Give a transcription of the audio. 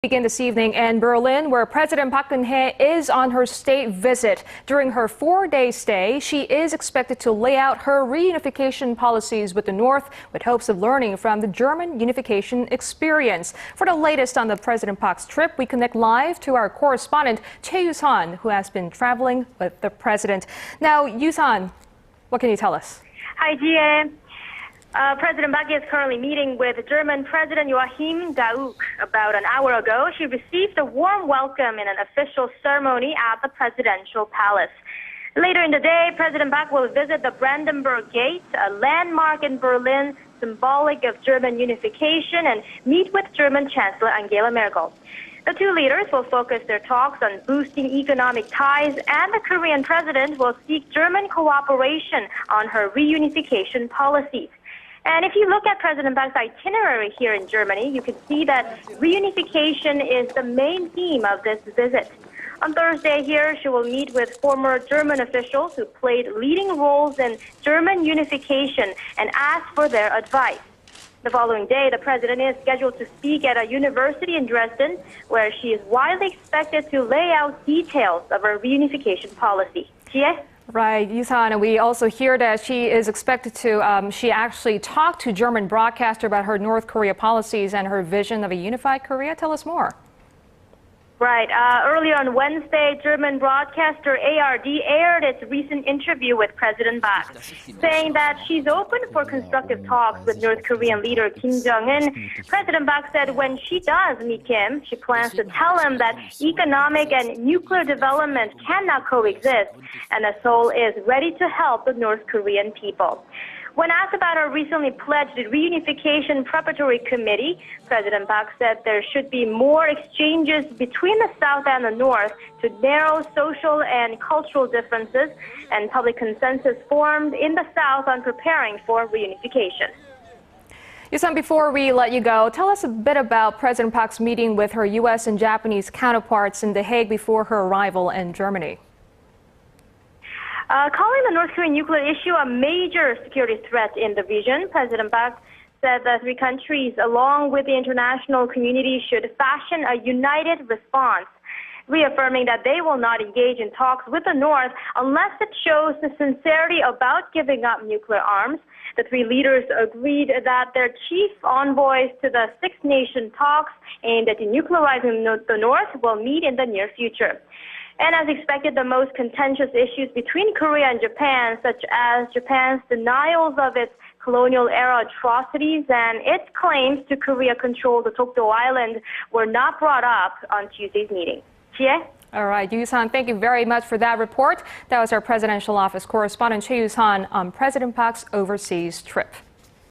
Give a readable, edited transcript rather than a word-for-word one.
Begin this evening in Berlin, where President Park Geun-hye is on her state visit. During her 4-day stay, she is expected to lay out her reunification policies with the North, with hopes of learning from the German unification experience. For the latest on the President Park's trip, we connect live to our correspondent Choi You-sun, who has been traveling with the president. Now, You-sun, what can you tell us? Hi, Ji-hae. President Park is currently meeting with German President Joachim Gauck. About an hour ago, she received a warm welcome in an official ceremony at the presidential palace. Later in the day, President Park will visit the Brandenburg Gate, a landmark in Berlin symbolic of German unification, and meet with German Chancellor Angela Merkel. The two leaders will focus their talks on boosting economic ties, and the Korean president will seek German cooperation on her reunification policies. And if you look at President Park's itinerary here in Germany, you can see that reunification is the main theme of this visit. On Thursday here, she will meet with former German officials who played leading roles in German unification and ask for their advice. The following day, the president is scheduled to speak at a university in Dresden, where she is widely expected to lay out details of her reunification policy. Ji-hae? Right, You-sun, and we also hear that she is expected to, she actually talked to German broadcaster about her North Korea policies and her vision of a unified Korea. Tell us more. Right. Earlier on Wednesday, German broadcaster ARD aired its recent interview with President Park, saying that she's open for constructive talks with North Korean leader Kim Jong-un. President Park said when she does meet Kim, she plans to tell him that economic and nuclear development cannot coexist, and that Seoul is ready to help the North Korean people. When asked about her recently pledged reunification preparatory committee, President Park said there should be more exchanges between the South and the North to narrow social and cultural differences, and public consensus formed in the South on preparing for reunification. You-sun, before we let you go, tell us a bit about President Park's meeting with her U.S. and Japanese counterparts in The Hague before her arrival in Germany. Calling the North Korean nuclear issue a major security threat in the region, President Park said the three countries, along with the international community, should fashion a united response, reaffirming that they will not engage in talks with the North unless it shows the sincerity about giving up nuclear arms. The three leaders agreed that their chief envoys to the Six-Nation talks aimed at denuclearizing the North will meet in the near future. And as expected, the most contentious issues between Korea and Japan, such as Japan's denials of its colonial-era atrocities and its claims to Korea-control the Dokdo Island, were not brought up on Tuesday's meeting. Ji-hae? All right, You-sun, thank you very much for that report. That was our presidential office correspondent Choi You-sun on President Park's overseas trip.